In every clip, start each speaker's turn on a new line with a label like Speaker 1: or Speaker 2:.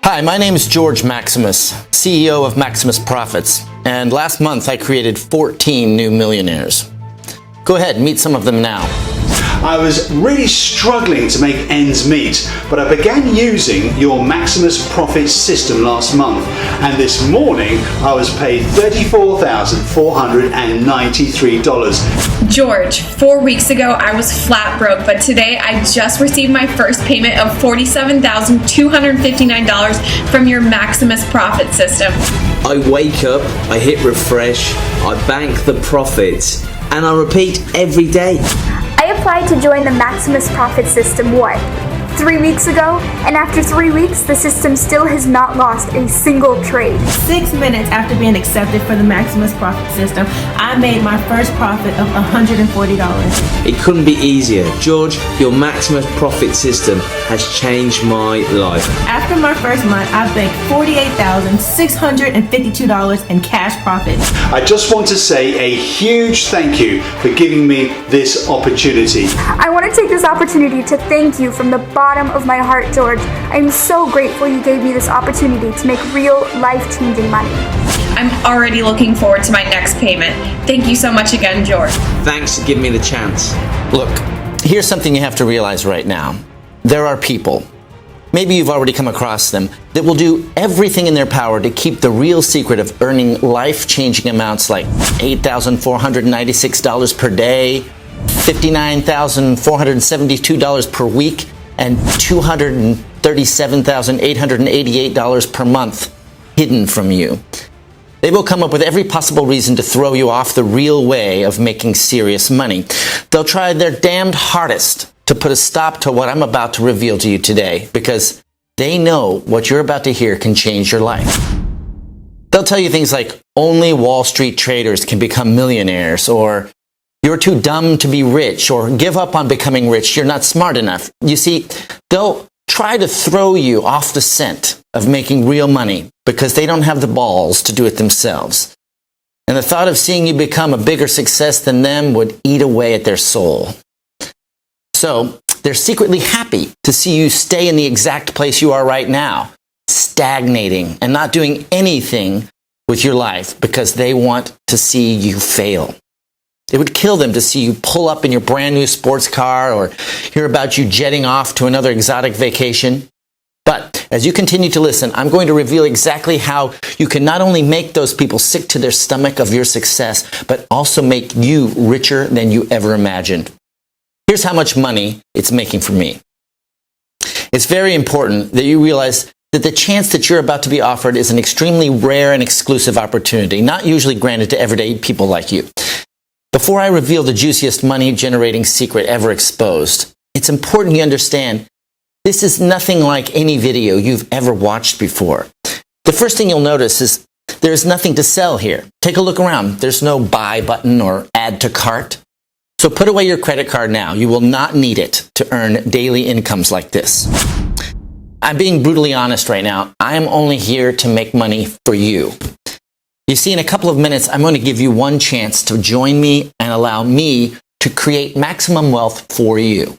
Speaker 1: Hi, my name is George Maximus, CEO of Maximus Profits, and last month I created 14 new millionaires. Go ahead, meet some of them now.
Speaker 2: I was really struggling to make ends meet, but I began using your Maximus Profits system last month, and this morning I was paid $34,493.
Speaker 3: George, 4 weeks ago I was flat broke, but today I just received my first payment of $47,259 from your Maximus Profit system.
Speaker 4: I wake up, I hit refresh, I bank the profits, and I repeat every day.
Speaker 5: I applied to join the Maximus Profit system, 3 weeks ago, and after 3 weeks, the system still has not lost a single trade.
Speaker 6: 6 minutes after being accepted for the Maximus Profit system, I made my first profit of $140.
Speaker 4: It couldn't be easier. George, your Maximus Profit system has changed my life.
Speaker 6: After my first month, I banked $48,652 in cash profit.
Speaker 2: I just want to say a huge thank you for giving me this opportunity.
Speaker 5: I want to take this opportunity to thank you from the bottom of my heart, George. I am so grateful you gave me this opportunity to make real life-changing money.
Speaker 3: I'm already looking forward to my next payment. Thank you so much again, George.
Speaker 4: Thanks for giving me the chance.
Speaker 1: Look, here's something you have to realize right now. There are people, maybe you've already come across them, that will do everything in their power to keep the real secret of earning life-changing amounts like $8,496 per day, $59,472 per week, and $237,888 per month hidden from you. They will come up with every possible reason to throw you off the real way of making serious money. They'll try their damned hardest to put a stop to what I'm about to reveal to you today, because they know what you're about to hear can change your life. They'll tell you things like, only Wall Street traders can become millionaires, or you're too dumb to be rich, or give up on becoming rich, you're not smart enough. You see, they'll try to throw you off the scent of making real money because they don't have the balls to do it themselves. And the thought of seeing you become a bigger success than them would eat away at their soul. So they're secretly happy to see you stay in the exact place you are right now, stagnating and not doing anything with your life because they want to see you fail. It would kill them to see you pull up in your brand new sports car or hear about you jetting off to another exotic vacation. But as you continue to listen, I'm going to reveal exactly how you can not only make those people sick to their stomach of your success, but also make you richer than you ever imagined. Here's how much money it's making for me. It's very important that you realize that the chance that you're about to be offered is an extremely rare and exclusive opportunity, not usually granted to everyday people like you. Before I reveal the juiciest money-generating secret ever exposed, it's important you understand this is nothing like any video you've ever watched before. The first thing you'll notice is there's nothing to sell here. Take a look around. There's no buy button or add to cart. So put away your credit card now. You will not need it to earn daily incomes like this. I'm being brutally honest right now. I am only here to make money for you. You see, in a couple of minutes, I'm going to give you one chance to join me and allow me to create maximum wealth for you.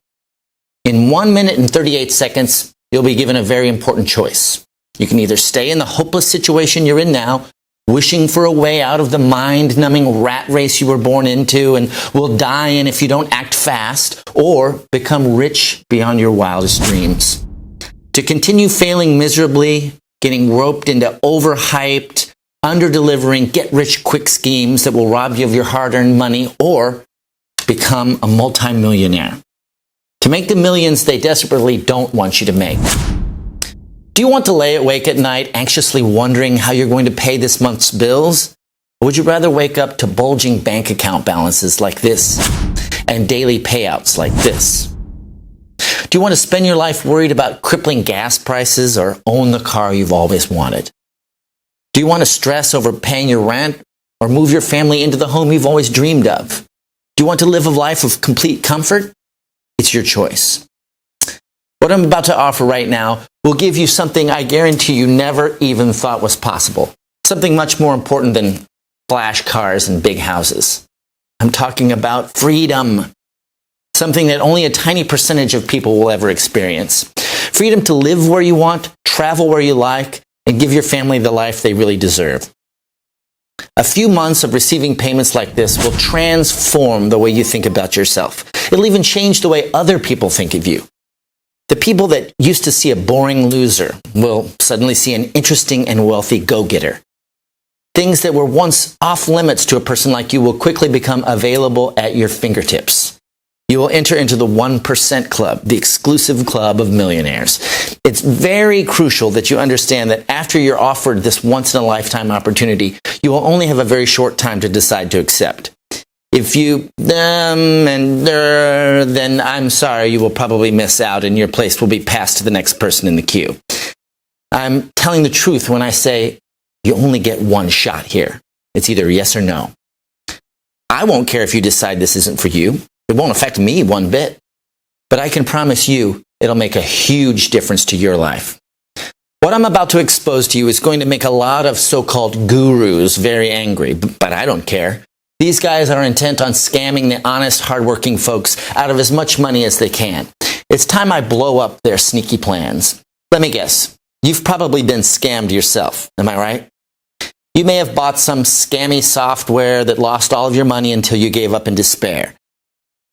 Speaker 1: In 1 minute and 38 seconds, you'll be given a very important choice. You can either stay in the hopeless situation you're in now, wishing for a way out of the mind-numbing rat race you were born into and will die in if you don't act fast, or become rich beyond your wildest dreams. To continue failing miserably, getting roped into overhyped, under-delivering, get-rich-quick schemes that will rob you of your hard-earned money, or become a multimillionaire. To make the millions they desperately don't want you to make. Do you want to lay awake at night anxiously wondering how you're going to pay this month's bills? Or would you rather wake up to bulging bank account balances like this and daily payouts like this? Do you want to spend your life worried about crippling gas prices or own the car you've always wanted? Do you want to stress over paying your rent or move your family into the home you've always dreamed of? Do you want to live a life of complete comfort? It's your choice. What I'm about to offer right now will give you something I guarantee you never even thought was possible. Something much more important than flash cars and big houses. I'm talking about freedom. something that only a tiny percentage of people will ever experience. Freedom to live where you want, travel where you like, and give your family the life they really deserve. A few months of receiving payments like this will transform the way you think about yourself. It'll even change the way other people think of you. The people that used to see a boring loser will suddenly see an interesting and wealthy go-getter. Things that were once off limits to a person like you will quickly become available at your fingertips. You will enter into the 1% club, the exclusive club of millionaires. It's very crucial that you understand that after you're offered this once-in-a-lifetime opportunity, you will only have a very short time to decide to accept. If you then I'm sorry, you will probably miss out and your place will be passed to the next person in the queue. I'm telling the truth when I say you only get one shot here. It's either yes or no. I won't care if you decide this isn't for you. It won't affect me one bit. But I can promise you it'll make a huge difference to your life. What I'm about to expose to you is going to make a lot of so-called gurus very angry, but I don't care. These guys are intent on scamming the honest, hardworking folks out of as much money as they can. It's time I blow up their sneaky plans. Let me guess. You've probably been scammed yourself. Am I right? You may have bought some scammy software that lost all of your money until you gave up in despair.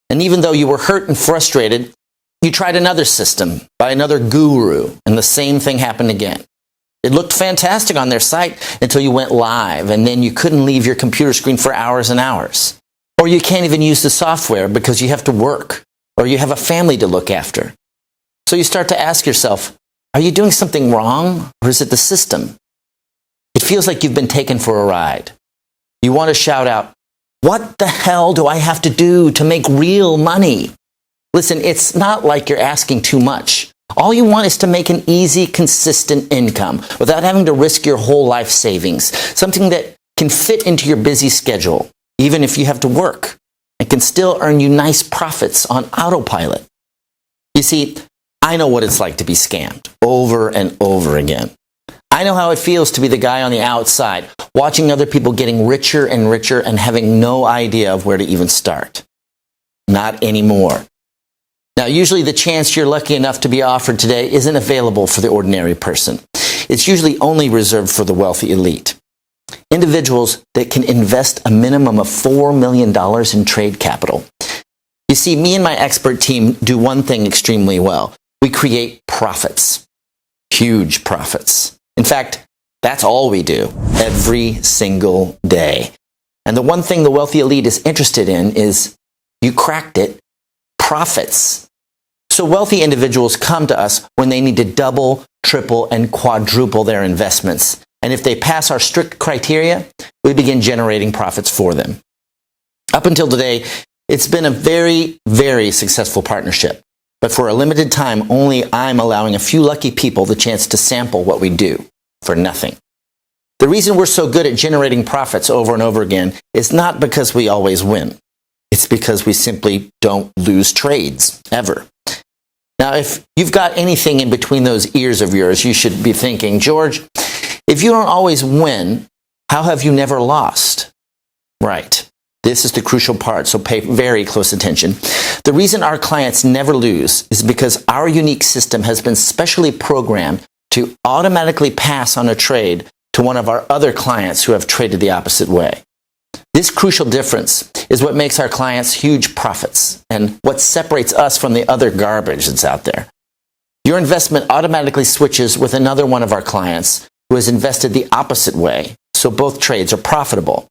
Speaker 1: And even though you were hurt and frustrated, you tried another system by another guru, and the same thing happened again. It looked fantastic on their site until you went live, and then you couldn't leave your computer screen for hours and hours. Or you can't even use the software because you have to work, or you have a family to look after. So you start to ask yourself, are you doing something wrong, or is it the system? It feels like you've been taken for a ride. You want to shout out, what the hell do I have to do to make real money? Listen, it's not like you're asking too much. All you want is to make an easy, consistent income without having to risk your whole life savings, something that can fit into your busy schedule, even if you have to work, and can still earn you nice profits on autopilot. You see, I know what it's like to be scammed over and over again. I know how it feels to be the guy on the outside, watching other people getting richer and richer and having no idea of where to even start. Not anymore. Now, usually the chance you're lucky enough to be offered today isn't available for the ordinary person. It's usually only reserved for the wealthy elite. Individuals that can invest a minimum of $4 million in trade capital. You see, me and my expert team do one thing extremely well. We create profits. Huge profits. In fact, that's all we do every single day. And the one thing the wealthy elite is interested in is, you cracked it, profits. So wealthy individuals come to us when they need to double, triple, and quadruple their investments. And if they pass our strict criteria, we begin generating profits for them. Up until today, it's been a very, very successful partnership. But for a limited time, only I'm allowing a few lucky people the chance to sample what we do for nothing. The reason we're so good at generating profits over and over again is not because we always win. It's because we simply don't lose trades, ever. Now, if you've got anything in between those ears of yours, you should be thinking, George, if you don't always win, how have you never lost? Right. This is the crucial part, so pay very close attention. The reason our clients never lose is because our unique system has been specially programmed to automatically pass on a trade to one of our other clients who have traded the opposite way. This crucial difference is what makes our clients huge profits and what separates us from the other garbage that's out there. Your investment automatically switches with another one of our clients who has invested the opposite way, so both trades are profitable.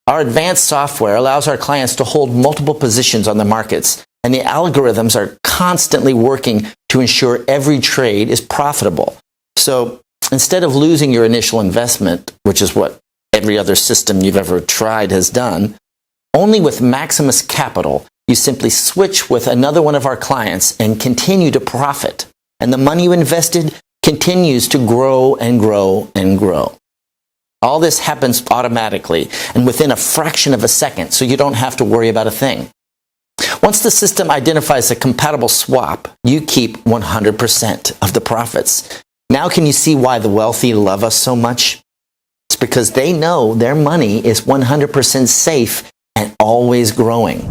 Speaker 1: Our advanced software allows our clients to hold multiple positions on the markets, and the algorithms are constantly working to ensure every trade is profitable. So instead of losing your initial investment, which is what every other system you've ever tried has done, only with Maximus Capital, you simply switch with another one of our clients and continue to profit. And the money you invested continues to grow and grow and grow. All this happens automatically and within a fraction of a second, so you don't have to worry about a thing. Once the system identifies a compatible swap, you keep 100% of the profits. Now can you see why the wealthy love us so much? It's because they know their money is 100% safe and always growing.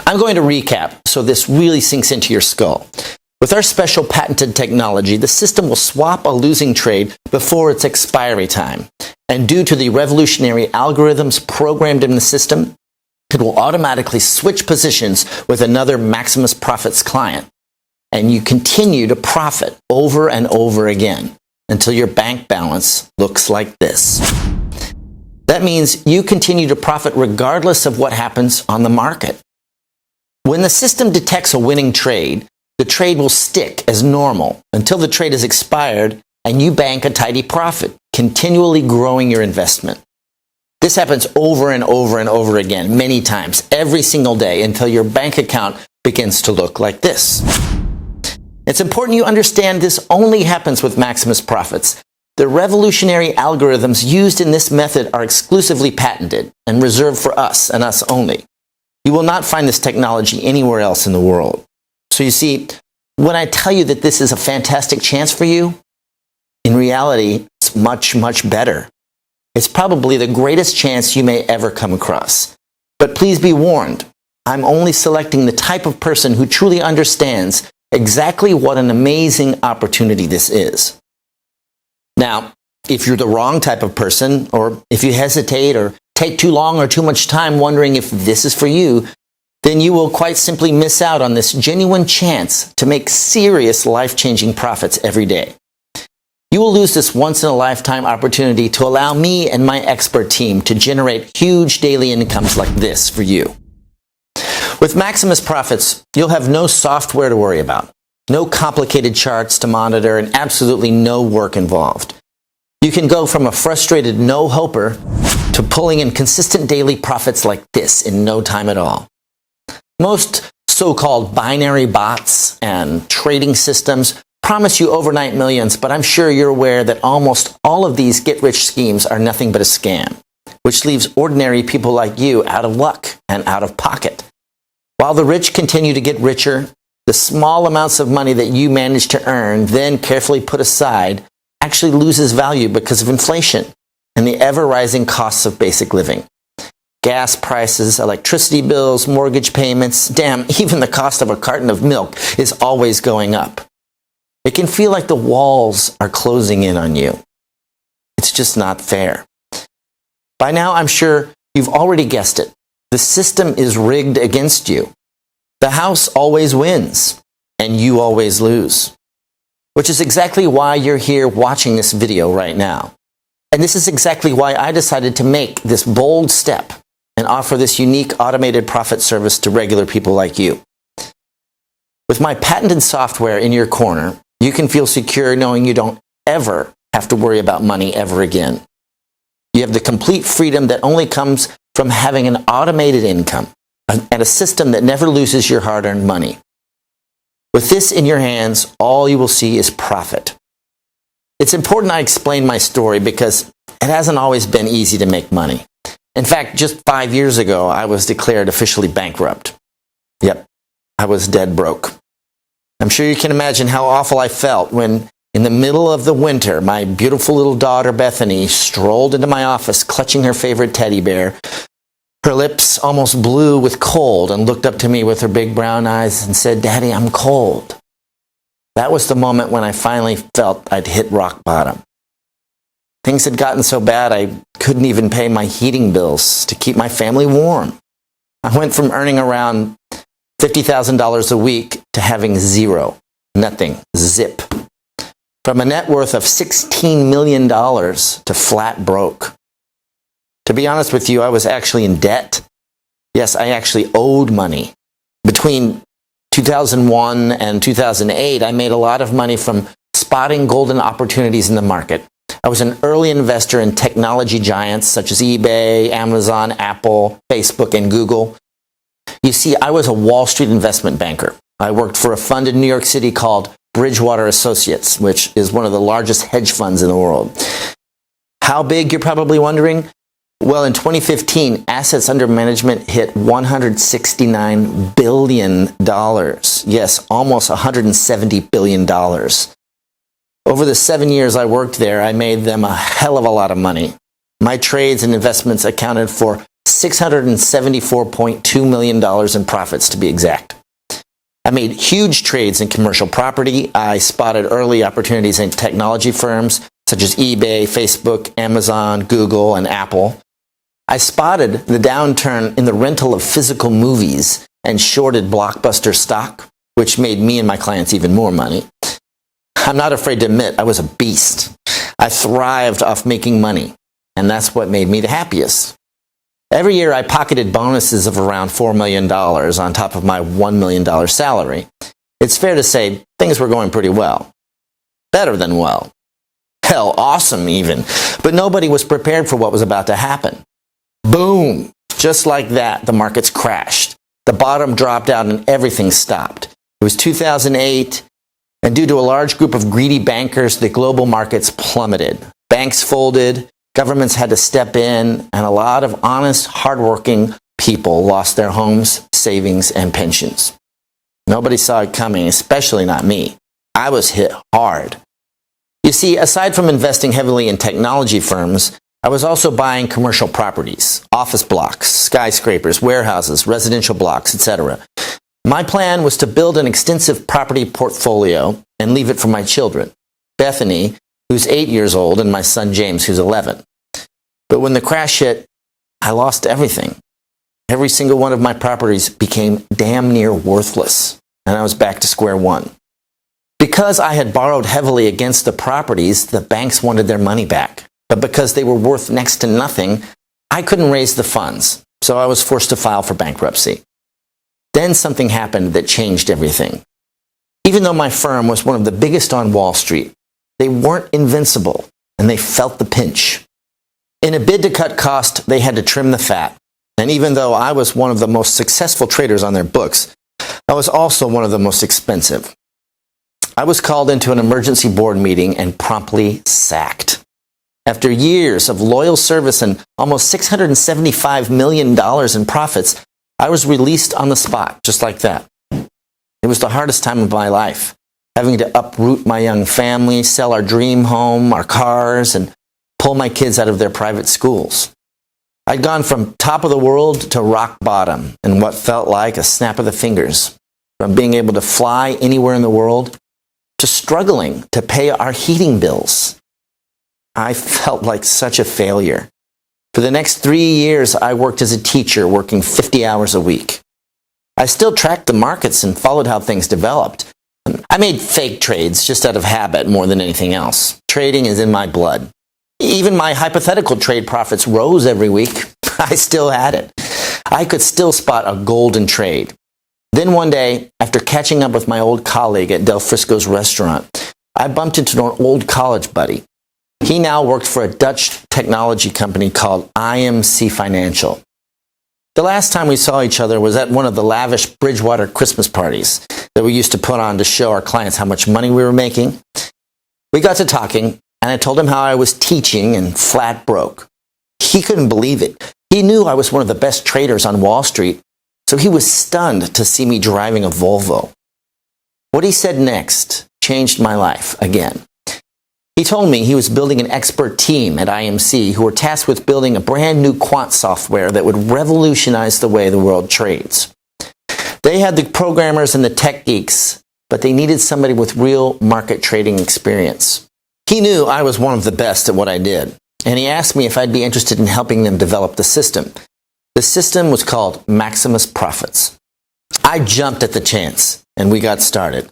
Speaker 1: I'm going to recap so this really sinks into your skull. With our special patented technology, the system will swap a losing trade before its expiry time. And due to the revolutionary algorithms programmed in the system, it will automatically switch positions with another Maximus Profits client. And you continue to profit over and over again until your bank balance looks like this. That means you continue to profit regardless of what happens on the market. When the system detects a winning trade, the trade will stick as normal until the trade is expired and you bank a tidy profit, continually growing your investment. This happens over and over and over again, many times, every single day, until your bank account begins to look like this. It's important you understand this only happens with Maximus Profits. The revolutionary algorithms used in this method are exclusively patented and reserved for us and us only. You will not find this technology anywhere else in the world. So you see, when I tell you that this is a fantastic chance for you, in reality, it's much, much better. It's probably the greatest chance you may ever come across. But please be warned, I'm only selecting the type of person who truly understands exactly what an amazing opportunity this is. Now, if you're the wrong type of person, or if you hesitate or take too long or too much time wondering if this is for you, then you will quite simply miss out on this genuine chance to make serious life-changing profits every day. You will lose this once-in-a-lifetime opportunity to allow me and my expert team to generate huge daily incomes like this for you. With Maximus Profits, you'll have no software to worry about, no complicated charts to monitor, and absolutely no work involved. You can go from a frustrated no-hoper to pulling in consistent daily profits like this in no time at all. Most so-called binary bots and trading systems promise you overnight millions, but I'm sure you're aware that almost all of these get-rich schemes are nothing but a scam, which leaves ordinary people like you out of luck and out of pocket. While the rich continue to get richer, the small amounts of money that you manage to earn, then carefully put aside, actually loses value because of inflation and the ever-rising costs of basic living. Gas prices, electricity bills, mortgage payments, damn, even the cost of a carton of milk is always going up. It can feel like the walls are closing in on you. It's just not fair. By now, I'm sure you've already guessed it. The system is rigged against you. The house always wins, and you always lose. Which is exactly why you're here watching this video right now. And this is exactly why I decided to make this bold step and offer this unique automated profit service to regular people like you. With my patented software in your corner, you can feel secure knowing you don't ever have to worry about money ever again. You have the complete freedom that only comes from having an automated income and a system that never loses your hard-earned money. With this in your hands, all you will see is profit. It's important I explain my story because it hasn't always been easy to make money. In fact, just 5 years ago, I was declared officially bankrupt. Yep, I was dead broke. I'm sure you can imagine how awful I felt when, in the middle of the winter, my beautiful little daughter, Bethany, strolled into my office clutching her favorite teddy bear. Her lips almost blue with cold and looked up to me with her big brown eyes and said, "Daddy, I'm cold." That was the moment when I finally felt I'd hit rock bottom. Things had gotten so bad I couldn't even pay my heating bills to keep my family warm. I went from earning around $50,000 a week to having zero, nothing, zip. From a net worth of $16 million to flat broke. To be honest with you, I was actually in debt. Yes, I actually owed money. Between 2001 and 2008, I made a lot of money from spotting golden opportunities in the market. I was an early investor in technology giants such as eBay, Amazon, Apple, Facebook, and Google. You see, I was a Wall Street investment banker. I worked for a fund in New York City called Bridgewater Associates, which is one of the largest hedge funds in the world. How big, you're probably wondering? Well, in 2015, assets under management hit $169 billion. Yes, almost $170 billion. Over the 7 years I worked there, I made them a hell of a lot of money. My trades and investments accounted for $674.2 million in profits to be exact. I made huge trades in commercial property. I spotted early opportunities in technology firms such as eBay, Facebook, Amazon, Google, and Apple. I spotted the downturn in the rental of physical movies and shorted Blockbuster stock, which made me and my clients even more money. I'm not afraid to admit I was a beast. I thrived off making money, and that's what made me the happiest. Every year I pocketed bonuses of around $4 million on top of my $1 million salary. It's fair to say things were going pretty well. Better than well. Hell, awesome even. But nobody was prepared for what was about to happen. Boom! Just like that, the markets crashed. The bottom dropped out and everything stopped. It was 2008, and due to a large group of greedy bankers, the global markets plummeted. Banks folded, governments had to step in, and a lot of honest, hardworking people lost their homes, savings, and pensions. Nobody saw it coming, especially not me. I was hit hard. You see, aside from investing heavily in technology firms, I was also buying commercial properties, office blocks, skyscrapers, warehouses, residential blocks, etc. My plan was to build an extensive property portfolio and leave it for my children, Bethany, who's 8 years old, and my son James, who's 11. But when the crash hit, I lost everything. Every single one of my properties became damn near worthless, and I was back to square one. Because I had borrowed heavily against the properties, the banks wanted their money back. But because they were worth next to nothing, I couldn't raise the funds, so I was forced to file for bankruptcy. Then something happened that changed everything. Even though my firm was one of the biggest on Wall Street, they weren't invincible, and they felt the pinch. In a bid to cut cost, they had to trim the fat. And even though I was one of the most successful traders on their books, I was also one of the most expensive. I was called into an emergency board meeting and promptly sacked. After years of loyal service and almost $675 million in profits, I was released on the spot, just like that. It was the hardest time of my life, having to uproot my young family, sell our dream home, our cars, and pull my kids out of their private schools. I'd gone from top of the world to rock bottom in what felt like a snap of the fingers, from being able to fly anywhere in the world to struggling to pay our heating bills. I felt like such a failure. For the next 3 years, I worked as a teacher, working 50 hours a week. I still tracked the markets and followed how things developed. I made fake trades just out of habit more than anything else. Trading is in my blood. Even my hypothetical trade profits rose every week. I still had it. I could still spot a golden trade. Then one day, after catching up with my old colleague at Del Frisco's restaurant, I bumped into an old college buddy. He now worked for a Dutch technology company called IMC Financial. The last time we saw each other was at one of the lavish Bridgewater Christmas parties that we used to put on to show our clients how much money we were making. We got to talking, and I told him how I was teaching and flat broke. He couldn't believe it. He knew I was one of the best traders on Wall Street, so he was stunned to see me driving a Volvo. What he said next changed my life again. He told me he was building an expert team at IMC who were tasked with building a brand new quant software that would revolutionize the way the world trades. They had the programmers and the tech geeks, but they needed somebody with real market trading experience. He knew I was one of the best at what I did, and he asked me if I'd be interested in helping them develop the system. The system was called Maximus Profits. I jumped at the chance, and we got started.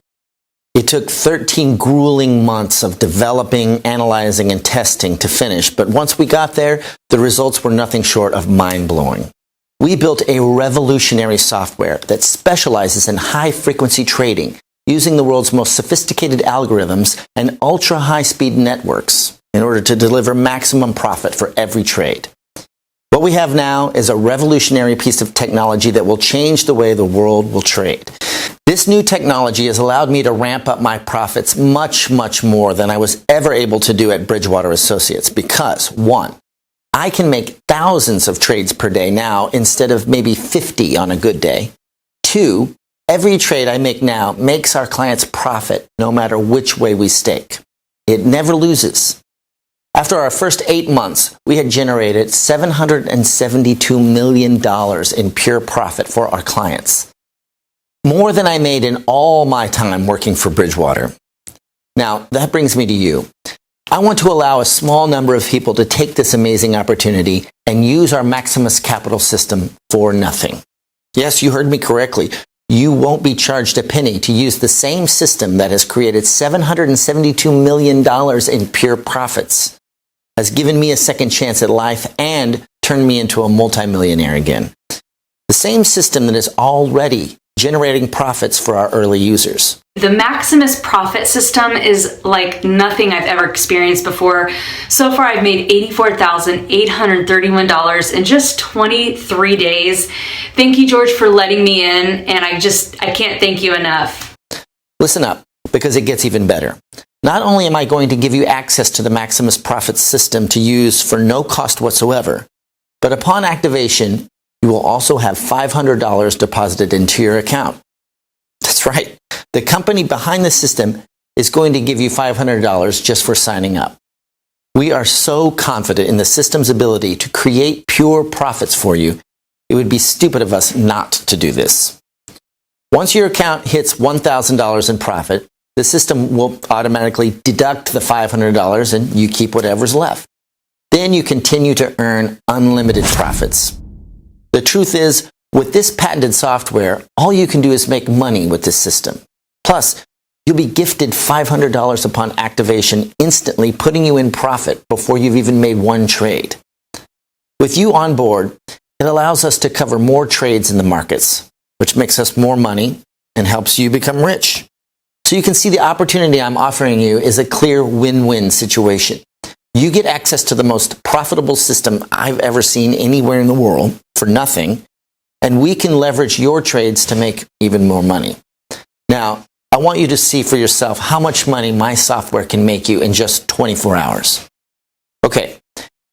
Speaker 1: It took 13 grueling months of developing, analyzing, and testing to finish, but once we got there, the results were nothing short of mind-blowing. We built a revolutionary software that specializes in high-frequency trading, using the world's most sophisticated algorithms and ultra-high-speed networks in order to deliver maximum profit for every trade. What we have now is a revolutionary piece of technology that will change the way the world will trade. This new technology has allowed me to ramp up my profits much, much more than I was ever able to do at Bridgewater Associates because, 1, I can make thousands of trades per day now instead of maybe 50 on a good day. 2, every trade I make now makes our clients profit no matter which way we stake. It never loses. After our first 8 months, we had generated $772 million in pure profit for our clients. More than I made in all my time working for Bridgewater. Now, that brings me to you. I want to allow a small number of people to take this amazing opportunity and use our Maximus Capital system for nothing. Yes, you heard me correctly. You won't be charged a penny to use the same system that has created $772 million in pure profits, has given me a second chance at life, and turned me into a multimillionaire again. The same system that is already generating profits for our early users.
Speaker 7: The Maximus profit system is like nothing I've ever experienced before. So far, I've made $84,831 in just 23 days. Thank you, George, for letting me in, and I can't thank you enough.
Speaker 1: Listen up, because it gets even better. Not only am I going to give you access to the Maximus profit system to use for no cost whatsoever, but upon activation, you will also have $500 deposited into your account. That's right. The company behind the system is going to give you $500 just for signing up. We are so confident in the system's ability to create pure profits for you, it would be stupid of us not to do this. Once your account hits $1,000 in profit, the system will automatically deduct the $500 and you keep whatever's left. Then you continue to earn unlimited profits. The truth is, with this patented software, all you can do is make money with this system. Plus, you'll be gifted $500 upon activation, instantly putting you in profit before you've even made one trade. With you on board, it allows us to cover more trades in the markets, which makes us more money and helps you become rich. So you can see the opportunity I'm offering you is a clear win-win situation. You get access to the most profitable system I've ever seen anywhere in the world for nothing, and we can leverage your trades to make even more money. Now, I want you to see for yourself how much money my software can make you in just 24 hours. Okay,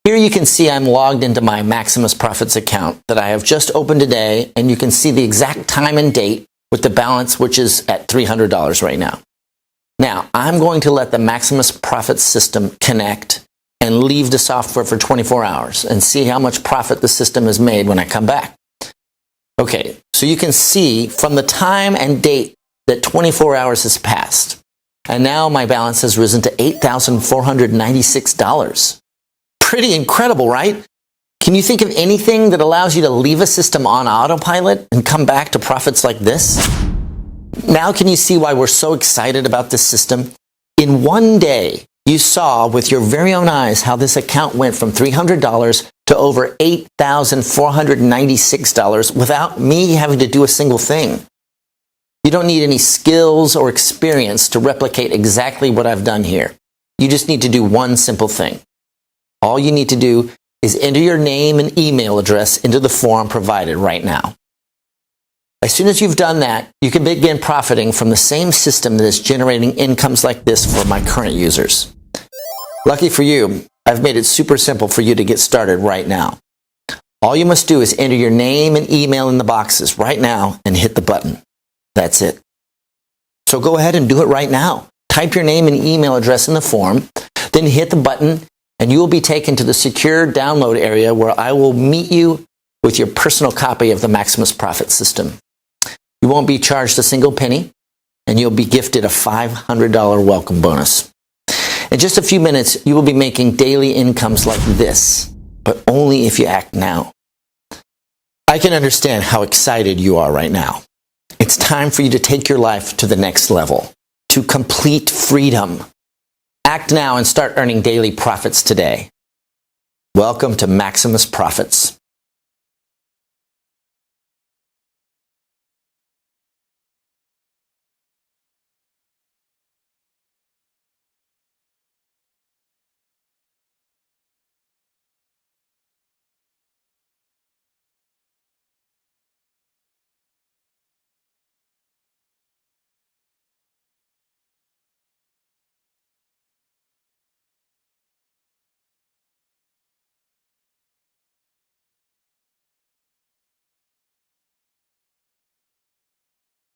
Speaker 1: here you can see I'm logged into my Maximus Profits account that I have just opened today, and you can see the exact time and date with the balance, which is at $300 right now. Now, I'm going to let the Maximus Profits system connect and leave the software for 24 hours and see how much profit the system has made when I come back. Okay, so you can see from the time and date that 24 hours has passed, and now my balance has risen to $8,496. Pretty incredible, right? Can you think of anything that allows you to leave a system on autopilot and come back to profits like this? Now can you see why we're so excited about this system? In one day, you saw with your very own eyes how this account went from $300 to over $8,496 without me having to do a single thing. You don't need any skills or experience to replicate exactly what I've done here. You just need to do one simple thing. All you need to do is enter your name and email address into the form provided right now. As soon as you've done that, you can begin profiting from the same system that is generating incomes like this for my current users. Lucky for you, I've made it super simple for you to get started right now. All you must do is enter your name and email in the boxes right now and hit the button. That's it. So go ahead and do it right now. Type your name and email address in the form, then hit the button, and you will be taken to the secure download area where I will meet you with your personal copy of the Maximus Profit system. You won't be charged a single penny, and you'll be gifted a $500 welcome bonus. In just a few minutes, you will be making daily incomes like this, but only if you act now. I can understand how excited you are right now. It's time for you to take your life to the next level, to complete freedom. Act now and start earning daily profits today. Welcome to Maximus Profits.